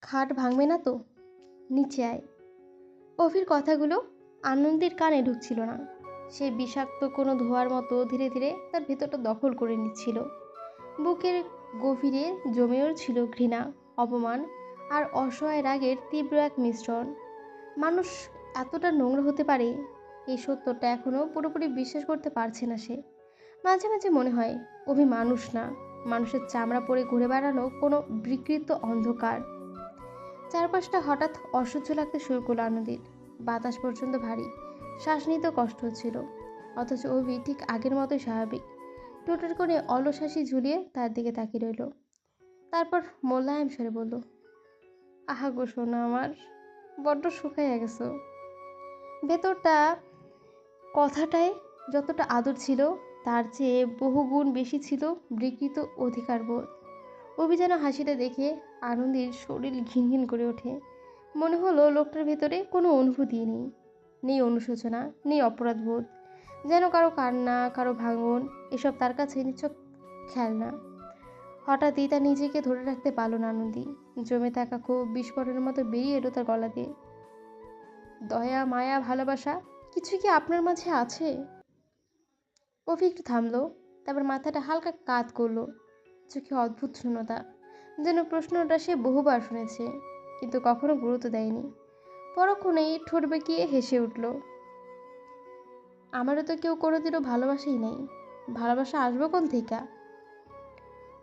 খাট ভাঙবে না তো? নিচে আয়। অভির কথাগুলো আনন্দের কানে ঢুকছিল না। সে বিষাক্ত কোনো ধোঁয়ার মতো ধীরে ধীরে তার ভেতরটা দখল করে নিচ্ছিল। বুকের গভীরে জমেও ছিল ঘৃণা, অপমান আর অসহায় রাগের তীব্র এক মিশ্রণ। মানুষ এতটা নোংরা হতে পারে, এই সত্যটা এখনো পুরোপুরি বিশ্বাস করতে পারছে না সে। মাঝে মাঝে মনে হয় অভি মানুষ না, মানুষের চামড়া পরে ঘুরে বেড়ানো কোনো বিকৃত অন্ধকার। চারপাশটা হঠাৎ অসহ্য লাগতে শুরু করলো আনন্দীর। বাতাস পর্যন্ত ভারী, শ্বাস নিতেও কষ্ট হচ্ছিল। অথচ অভি ঠিক আগের মতোই স্বাভাবিক। ঠোঁটের কোণে অলস হাসি ঝুলিয়ে তার দিকে তাকিয়ে রইল। তারপর মোলায়েম স্বরে বলল, আহা গো সোনা আমার, বড্ড শুকাইয়া গেছো। ভেতরটা কথাটায় যতটা আদর ছিল, তার চেয়ে বহুগুণ বেশি ছিল বিকৃত অধিকারবোধ। অভিযান হাসিটা দেখে আনন্দীর শরীর ঘিনঘিন করে ওঠে। মনে হলো লোকটার ভেতরে কোনো অনুভূতি নেই, নেই অনুশোচনা, নেই অপরাধবোধ। যেন কারো কান্না, কারো ভাঙন, এসব তার কাছে নিছক খেলনা। হঠাৎই তার নিজেকে ধরে রাখতে পারল না আনন্দী। জমে থাকা খুব বিস্ফোরণের মতো বেরিয়ে এলো তার গলা দিয়ে। দয়া, মায়া, ভালোবাসা কিছু কি আপনার মাঝে আছে? অভি একটু থামলো, তারপর মাথাটা হালকা কাত করলো। চোখে অদ্ভুত শূন্যতা, যেন প্রশ্নটা সে বহুবার শুনেছে কিন্তু কখনো গুরুত্ব দেয়নি। পরক্ষণেই ঠোঁট বেঁকিয়ে হেসে উঠল। আমারও তো কেউ কোনোদিনও ভালোবাসেই নাই, ভালোবাসা আসবো কোন থেকে?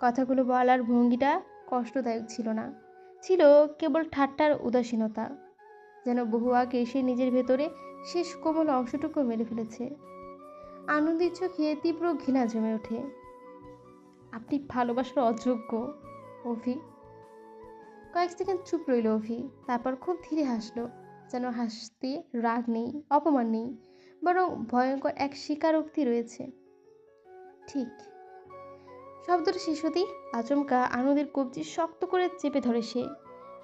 কথাগুলো বলার ভঙ্গিটা কষ্টদায়ক ছিল না, ছিল কেবল ঠাট্টার উদাসীনতা। যেন বহু আগে সে নিজের ভেতরে শেষ কোমল অংশটুকু মেরে ফেলেছে। আনন্দের চোখে তীব্র ঘৃণা জমে ওঠে। আপনি ভালোবাসার অযোগ্য, অভি। কয়েক সেকেন্ড চুপ রইল অভি, তারপর খুব ধীরে হাসলো। যেন হাসতে রাগ নেই, অপমান নেই, বরং ভয়ঙ্কর এক স্বীকারোক্তি রয়েছে। ঠিক। শব্দটা শেষ হতেই আচমকা আনন্দের কবজি শক্ত করে চেপে ধরে সে।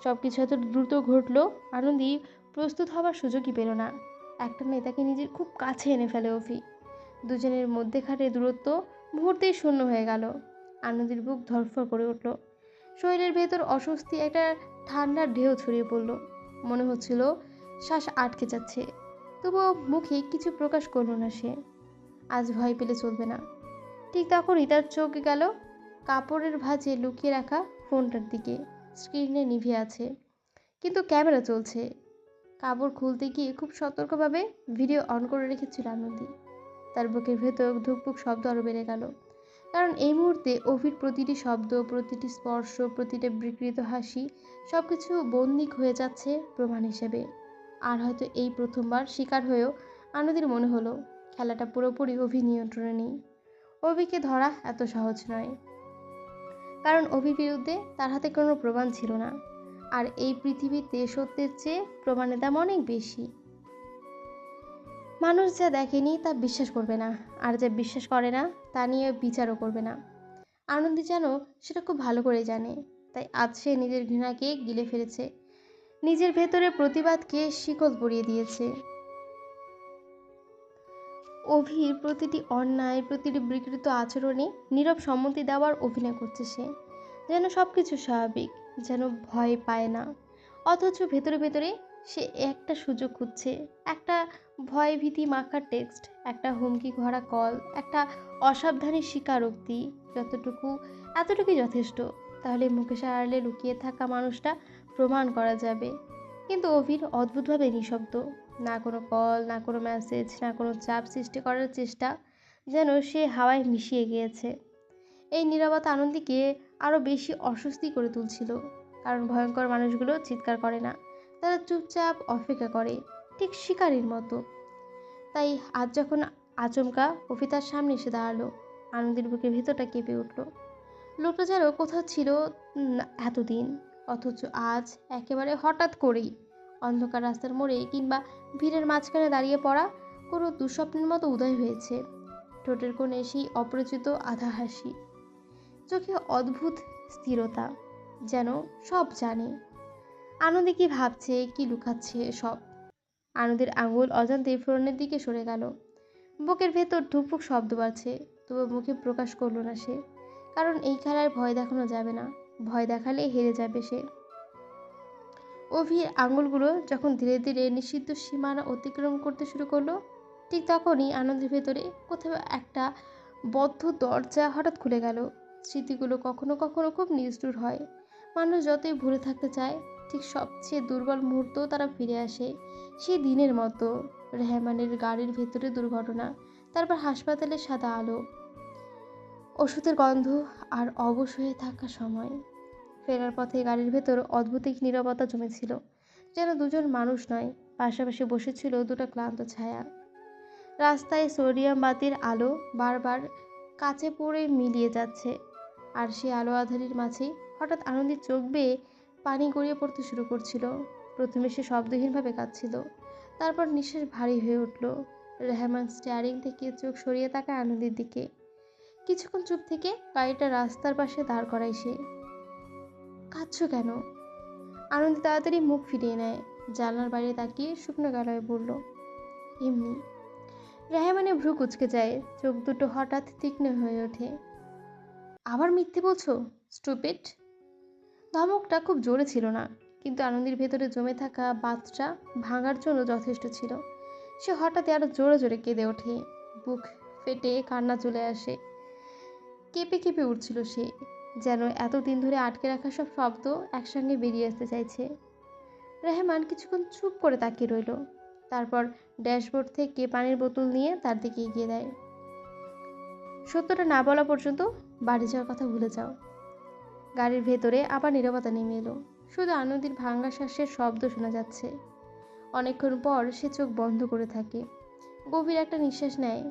সবকিছু এত দ্রুত ঘটলো, আনন্দী প্রস্তুত হবার সুযোগই পেল না। একটা নেতাকে নিজের খুব কাছে এনে ফেলে অভি। দুজনের মধ্যেখানের দূরত্ব মুহূর্তেই শূন্য হয়ে গেল। আনন্দের বুক ধড়ফড় করে উঠল। শরীরের ভেতর অস্বস্তি একটা ঠান্ডার ঢেউ ছড়িয়ে পড়ল। মনে হচ্ছিল শ্বাস আটকে যাচ্ছে, তবুও মুখে কিছু প্রকাশ করল না সে। আজ ভয় পেলে চলবে না। ঠিক তখনই তার চোখ গেল কাপড়ের ভাঁজে লুকিয়ে রাখা ফোনটার দিকে। স্ক্রিনে নিভে আছে, কিন্তু ক্যামেরা চলছে। কাপড় খুলতে গিয়ে খুব সতর্কভাবে ভিডিও অন করে রেখেছিল আনন্দী। তার বুকের ভেতর ধুকপুক শব্দ আরও বেড়ে গেল, কারণ এই মুহূর্তে অভির প্রতিটি শব্দ, প্রতিটি স্পর্শ, প্রতিটা বিকৃত হাসি সবকিছু বন্দী হয়ে যাচ্ছে প্রমাণ হিসেবে। আর হয়তো এই প্রথমবার শিকার হয়েও আনন্দের মনে হলো খেলাটা পুরোপুরি অভি নিয়ন্ত্রণে নেই। অভিকে ধরা এত সহজ নয়, কারণ অভির বিরুদ্ধে তার হাতে কোনো প্রমাণ ছিল না। আর এই পৃথিবীতে সত্যের চেয়ে প্রমাণের দাম অনেক বেশি। মানুষ যা দেখেনি তা বিশ্বাস করবে না, আর যা বিশ্বাস করে না তা নিয়ে বিচারও করবে না। আনন্দী যেন সেটা খুব ভালো করে জানে। তাই আজ সে নিজের ঘৃণাকে গিলে ফেলেছে, নিজের ভেতরে প্রতিবাদকে শিকল পরিয়ে দিয়েছে। অভির প্রতিটি অন্যায়, প্রতিটি বিকৃত আচরণে নীরব সম্মতি দেওয়ার অভিনয় করছে সে, যেন সব কিছু স্বাভাবিক, যেন ভয় পায় না। অথচ ভেতরে ভেতরে সে একটা সুযোগ খুঁজছে, একটা ভয় ভীতি মাখার টেক্সট, একটা হুমকি ভরা কল, একটা অসাবধানী স্বীকারোক্তি। এতটুকুই যথেষ্ট। তাহলে মুখের আড়ালে লুকিয়ে থাকা মানুষটা প্রমাণ করা যাবে। কিন্তু অভির অদ্ভুতভাবে নিঃশব্দ। না কোনো কল, না কোনো মেসেজ, না কোনো চাপ সৃষ্টি করার চেষ্টা। যেন সে হাওয়ায় মিশিয়ে গিয়েছে। এই নীরবতা আনন্দীকে আরও বেশি অস্বস্তি করে তুলছিল, কারণ ভয়ঙ্কর মানুষগুলো চিৎকার করে না, তারা চুপচাপ অপেক্ষা করে, ঠিক শিকারীর মতো। তাই আজ যখন আচমকা অভি তার সামনে এসে দাঁড়ালো, আনন্দের বুকের ভেতরটা কেঁপে উঠল। লোকটা যেন কোথাও ছিল এতদিন, অথচ আজ একেবারে হঠাৎ করেই অন্ধকার রাস্তার মোড়ে কিংবা ভিড়ের মাঝখানে দাঁড়িয়ে পড়া কোনো দুঃস্বপ্নের মতো উদয় হয়েছে। ঠোঁটের কোণে সেই অপরিচিত আধা হাসি, চোখে অদ্ভুত স্থিরতা, যেন সব জানে। আনন্দে কি ভাবছে, কি লুকাচ্ছে সব। আনন্দের আঙুল অজান্তে ফোনের দিকে সরে গেল। বুকের ভেতর ধুকপুক শব্দ বাড়ছে, তবু মুখে প্রকাশ করলো না সে, কারণ এই খেলায় ভয় দেখানো যাবে না। ভয় দেখালে হেরে যাবে সে। অভির আঙুলগুলো যখন ধীরে ধীরে নিষিদ্ধ সীমানা অতিক্রম করতে শুরু করলো, ঠিক তখনই আনন্দের ভেতরে কোথাও একটা বদ্ধ দরজা হঠাৎ খুলে গেল। স্মৃতিগুলো কখনো কখনো খুব নিষ্ঠুর হয়। মানুষ যতই ভুলে থাকতে চায়, ঠিক সবচেয়ে দুর্বল মুহূর্তেও তারা ফিরে আসে। সেই দিনের মতো রেহমানের গাড়ির ভেতরে দুর্ঘটনা, তারপর হাসপাতালের সাদা আলো, ওষুধের গন্ধ, আর অবশ হয়ে থাকা সময়। ফেরার পথে গাড়ির ভেতর অদ্ভুত এক নীরবতা জমেছিল, যেন দুজন মানুষ নয়, পাশাপাশি বসেছিল দুটো ক্লান্ত ছায়া। রাস্তায় সোডিয়াম বাতির আলো বারবার কাচে পড়ে মিলিয়ে যাচ্ছে, আর সেই আলো আঁধারির মাঝে হঠাৎ আনন্দের চোখ বেয়ে পানি গড়িয়ে পড়তে শুরু করছিল। প্রথমে সে শব্দহীনভাবে কাঁদছিল, তারপর নিঃশ্বাস ভারী হয়ে উঠল। রেহমান স্টিয়ারিং থেকে চোখ সরিয়ে তাকায় আনন্দের দিকে। কিছুক্ষণ চুপ থেকে গাড়িটা রাস্তার পাশে দাঁড় করায় সে। কাঁদছো কেন? আনন্দ তাড়াতাড়ি মুখ ফিরিয়ে নেয়, জানলার বাইরে তাকিয়ে শুকনো গলায় বলল, এমনি। রেহমানের ভ্রু কুঁচকে যায়, চোখ দুটো হঠাৎ তীক্ষ্ণ হয়ে ওঠে। আবার মিথ্যে বলছো, স্টুপিড! ধমকটা খুব জোরে ছিল না, কিন্তু আনন্দের ভেতরে জমে থাকা বাতটা ভাঙার জন্য যথেষ্ট ছিল। সে হঠাৎ আরো জোরে জোরে কেঁদে ওঠে, বুক ফেটে কান্না চলে আসে। কেঁপে কেঁপে উঠছিল সে, যেন এতদিন ধরে আটকে রাখা সব শব্দ একসঙ্গে বেরিয়ে আসতে চাইছে। রেহমান কিছুক্ষণ চুপ করে তাকিয়ে রইল, তারপর ড্যাশবোর্ড থেকে পানির বোতল নিয়ে তার দিকে এগিয়ে দেয়। সত্যটা না বলা পর্যন্ত বাড়ি যাওয়ার কথা ভুলে যাও। গাড়ির ভেতরে আবার নীরবতা নেমে এলো, শুধু আনন্দের ভাঙা শ্বাসের শব্দ শোনা যাচ্ছে। অনেকক্ষণ পর সে চোখ বন্ধ করে থাকে, গভীর একটা নিঃশ্বাস নেয়,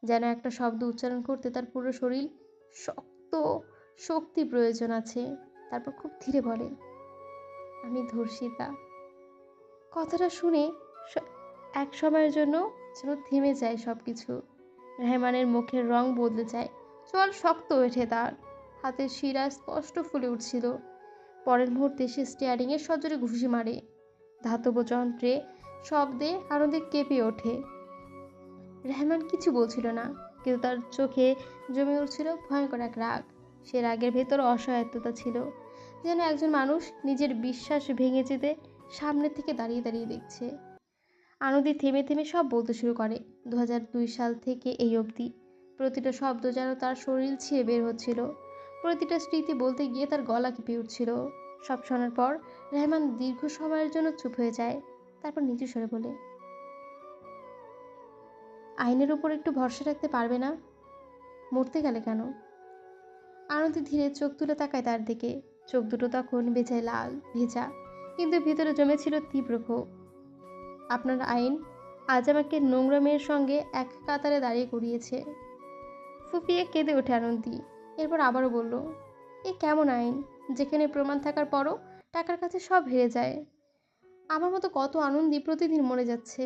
যেন একটা শব্দ উচ্চারণ করতে তার পুরো শরীর শক্ত শক্তি প্রয়োজন আছে। তারপর খুব ধীরে বলে, আমি ধর্ষিতা। কথাটা শুনে এক সময়ের জন্য যেন থেমে যায় সব কিছু। রেহমানের মুখের রং বদলে যায়, চোয়াল শক্ত ওঠে, তার হাতের শিরা স্পষ্ট ফুলে উঠছিল। পরের মুহূর্তে সে স্টিয়ারিংয়ে সজোরে ঘুষি মারে, ধাতব যন্ত্রে শব্দে আনন্দে কেঁপে ওঠে। রেহমান কিছু বলছিল না, কিন্তু তার চোখে জমে উঠছিল ভয়ঙ্কর এক রাগ। সে রাগের ভেতর অসহায়ত্বতা ছিল, যেন একজন মানুষ নিজের বিশ্বাস ভেঙে যেতে সামনে থেকে দাঁড়িয়ে দাঁড়িয়ে দেখছে। আনন্দী থেমে থেমে সব বলতে শুরু করে, 2002 সাল থেকে এই অবধি। প্রতিটা শব্দ যেন তার শরীর ছিঁড়ে বের হচ্ছিল, প্রতিটা স্মৃতি বলতে গিয়ে তার গলা কেঁপে উঠছিল। সব শোনার পর রেহমান দীর্ঘ সময়ের জন্য চুপ হয়ে যায়, তারপর নিচু স্বরে বলে, আইনের উপর একটু ভরসা রাখতে পারবে না? মরতে গেলে কেন? আনন্দী ধীরে চোখ তুলে তাকায় তার দিকে, চোখ দুটো তখন বেজায় লাল ভেজা, কিন্তু ভিতরে জমেছিল তীব্র ক্ষোভ। আপনার আইন আজ আমাকে নোংরা মেয়ের সঙ্গে এক কাতারে দাঁড়িয়ে করিয়েছে। ফুপিয়ে কেঁদে ওঠে আনন্দী, এরপর আবারও বলল, এ কেমন আইন, যেখানে প্রমাণ থাকার পরও টাকার কাছে সব হেরে যায়? আমার মতো কত আনন্দী প্রতিদিন মরে যাচ্ছে।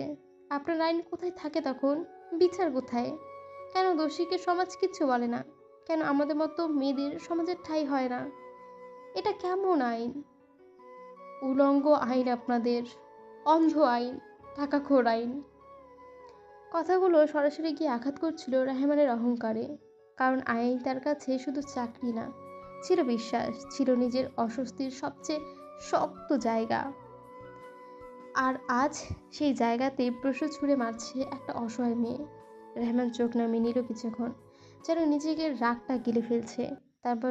আপনার আইন কোথায় থাকে তখন? বিচার কোথায়? কেন দোষীকে সমাজ কিচ্ছু বলে না? কেন আমাদের মতো মেয়েদের সমাজের ঠাঁই হয় না? এটা কেমন আইন? উলঙ্গ আইন আপনাদের, অন্ধ আইন, টাকাখোর আইন। কথাগুলো সরাসরি গিয়ে আঘাত করছিল রেহমানের অহংকারে, কারণ আইন তার কাছে শুধু চাকরি না, ছিল বিশ্বাস, ছিল নিজের অস্বস্তির সবচেয়ে শক্ত জায়গা। আর আজ সেই জায়গাতেই প্রশ্ন ছুঁড়ে মারছে একটা অসহায় মেয়ে। রেহমান চোখ নামিয়ে নিল কিছুক্ষণ, যেন নিজেকে রাগটা গিলে ফেলছে। তারপর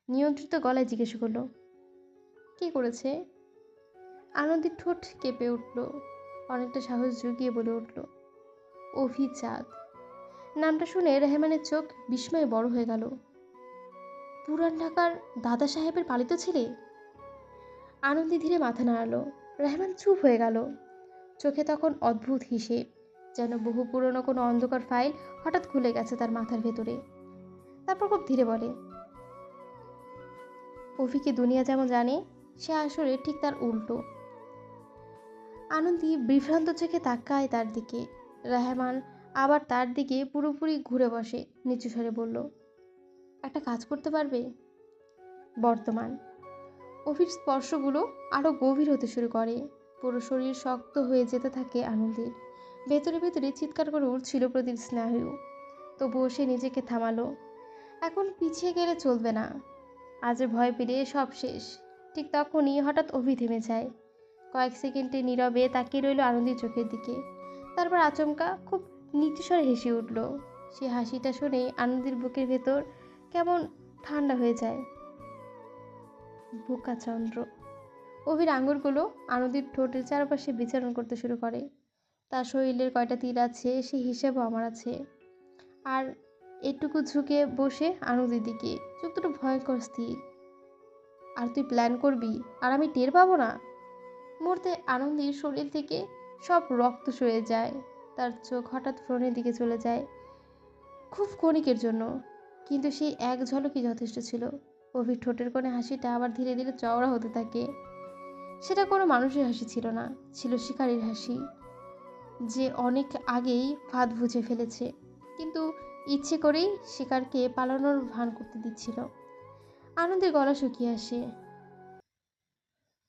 নিয়ন্ত্রিত গলায় জিজ্ঞেস করলো, কি করেছে? আনন্দের ঠোঁট কেঁপে উঠল, অনেকটা সাহস জুগিয়ে বলে উঠল, অভিজাত। নামটা শুনে রেহমানের চোখ বিস্ময়ে বড় হয়ে গেল। পুরান ঢাকার দাদা সাহেবের পালিত ছেলে? আনন্দী ধীরে মাথা নাড়ালো। রেহমান চুপ হয়ে গেল, চোখে তখন অদ্ভুত হিসেব, যেন বহু পুরনো কোনো অন্ধকার ফাইল হঠাৎ খুলে গেছে তার মাথার ভেতরে। তারপর খুব ধীরে বলে, অভিকে দুনিয়া যেমন জানে, সে আসলে ঠিক তার উল্টো। আনন্দী বিভ্রান্ত চোখে তাকায় তার দিকে। রেহমান আবার তার দিকে পুরোপুরি ঘুরে বসে, নিচু স্বরে বলল, একটা কাজ করতে পারবে? বর্তমান। অভির স্পর্শগুলো আরো গভীর হতে শুরু করে, পুরো শরীর শক্ত হয়ে যেতে থাকে আনন্দের। ভেতরে ভেতরে চিৎকার করে উঠছিল প্রতিটি স্নায়ু। তবুও সে নিজেকে থামালো। এখন পিছিয়ে গেলে চলবে না, আজ ভয় পেরিয়ে সব শেষ। ঠিক তখনই হঠাৎ অভি থেমে যায়। কয়েক সেকেন্ডে নীরবে তাকিয়ে রইল আনন্দীর চোখের দিকে। তারপর আচমকা খুব নিচু স্বরে হেসে উঠল। সে হাসিটা শুনে আনন্দীর বুকের ভেতর কেমন ঠান্ডা হয়ে যায়। বোকা চন্দ্র। অভির আঙুলগুলো আনন্দীর ঠোঁটের চারপাশে বিচরণ করতে শুরু করে। তার শরীরের কয়টা তীর আছে সে হিসেবও আমার আছে। আর এটুকু ঝুঁকে বসে আনন্দীর দিকে, চোখ দুটো ভয়ঙ্কর স্থির। আর তুই প্ল্যান করবি আর আমি টের পাবো না? মুহূর্তে আনন্দীর শরীর থেকে সব রক্ত সয়ে যায়। তার চোখ হঠাৎ ফ্রনের দিকে চলে যায়, খুব ক্ষণিকের জন্য। কিন্তু সেই এক ঝলকই যথেষ্ট ছিল। অভির ঠোঁটের কোণে হাসিটা আবার ধীরে ধীরে চওড়া হতে থাকে। সেটা কোনো মানুষের হাসি ছিল না, ছিল শিকারীর হাসি, যে অনেক আগেই ফাঁদ বুঝে ফেলেছে, কিন্তু ইচ্ছে করেই শিকারকে পালানোর ভান করতে দিচ্ছিল। আনন্দে গলা শুকিয়ে আসে।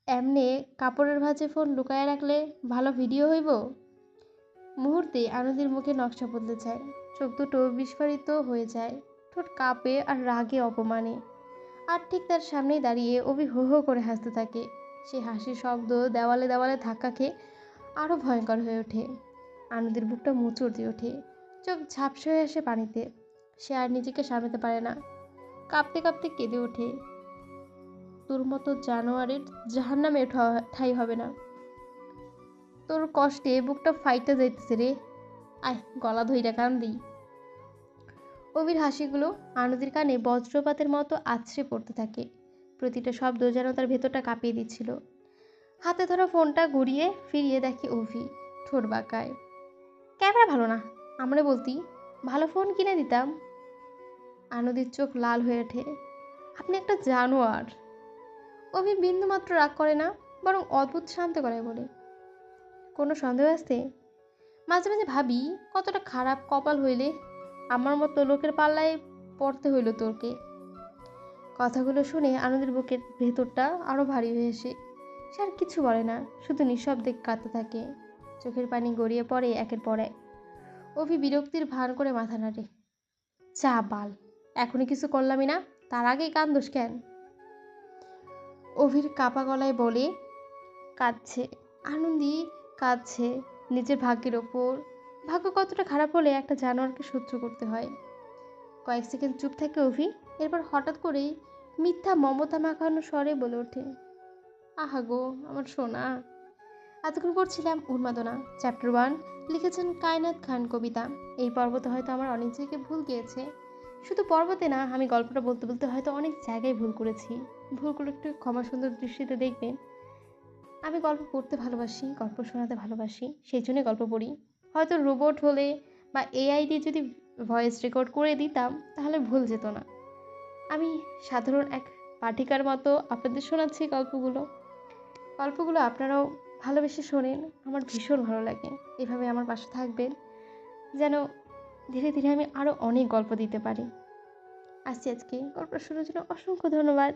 এমনে কাপড়ের ভাঁজে ফোন লুকায় রাখলে ভালো ভিডিও হইব? মুহূর্তে আনন্দের মুখে নকশা বদলে যায়। চোখ দুটো বিস্ফারিত হয়ে যায়, ঠোঁট কাঁপে আর রাগে অপমানে। আর ঠিক তার সামনেই দাঁড়িয়ে অভি হো হো করে হাসতে থাকে। সে হাসির শব্দ দেওয়ালে দেওয়ালে ধাক্কা খেয়ে আরও ভয়ঙ্কর হয়ে ওঠে। আনন্দের বুকটা মোচড় দিয়ে ওঠে, চোখ ঝাপসা হয়ে আসে পানিতে। সে আর নিজেকে সামলাতে পারে না, কাঁপতে কাঁপতে কেঁদে ওঠে। তোর মতো জানোয়ারের জাহান্নামে ঠাঁই হবে না। তোর কষ্টে বুকটা ফাইটা যাইতেছে রে। আয় গলা ধইরা কান্দি। অভির হাসিগুলো আনন্দের কানে বজ্রপাতের মতো আছড়ে পড়তে থাকে। প্রতিটা শব্দ যেন তার ভেতরটা কাঁপিয়ে দিচ্ছিল। হাতে ধরা ফোনটা ঘুরিয়ে ফিরিয়ে দেখে অভি, ঠোঁট বাঁকায়। ক্যামেরা ভালো না, আমরা বলতি ভালো ফোন কিনে দিতাম। আনন্দের চোখ লাল হয়ে ওঠে। আপনি একটা জানোয়ার। অভি বিন্দুমাত্র রাগ করে না, বরং অদ্ভুত শান্ত করে বলে, কোনো সন্দেহ আছে? মাঝে মাঝে ভাবি কতটা খারাপ কপাল হইলে আমার মতো লোকের পাল্লায় পড়তে হইল তোরকে। কথাগুলো শুনে আনন্দের বুকের ভেতরটা আরো ভারী হয়ে আসে। সে আর কিছু বলে না, শুধু নিঃশব্দে কাঁদতে থাকে। চোখের পানি গড়িয়ে পড়ে একের পর এক। অভি বিরক্তির ভান করে মাথা নাড়ে। চা বাল, এখনই কিছু করলামই না, তার আগেই কান্দোস কেন? অভির কাপা গলায় বলে। কাঁদছে, আনন্দী কাঁদছে নিজের ভাগ্যের ওপর। ভাগ্য কতটা খারাপ হলে একটা জানোয়ারকে সহ্য করতে হয়। কয়েক সেকেন্ড চুপ থাকে অভি, এরপর হঠাৎ করেই মিথ্যা মমতা মাখানো স্বরে বলে ওঠে, আহা গো আমার সোনা। এতক্ষণ পড়ছিলাম উন্মাদনা, চ্যাপ্টার 1, লিখেছেন কায়নাত খান কবিতা। এই পর্বতে হয়তো আমার অনেক জায়গায় ভুল গিয়েছে। শুধু পর্বতে না, আমি গল্পটা বলতে বলতে হয়তো অনেক জায়গায় ভুল করেছি। ভুলগুলো একটু ক্ষমা সুন্দর দৃষ্টিতে দেখবেন। আমি গল্প পড়তে ভালোবাসি, গল্প শোনাতে ভালোবাসি, সেই জন্যই গল্প পড়ি। হয়তো রোবট হলে বা এআই দিয়ে যদি ভয়েস রেকর্ড করে দিতাম তাহলে ভুল যেত না। আমি সাধারণ এক পাঠিকার মতো আপনাদের শোনাচ্ছি গল্পগুলো। গল্পগুলো আপনারাও ভালোবেসে শোনেন, আমার ভীষণ ভালো লাগে। এভাবে আমার পাশে থাকবেন যেন ধীরে ধীরে আমি আরও অনেক গল্প দিতে পারি। আসছি আজকে গল্প শোনার জন্য অসংখ্য ধন্যবাদ।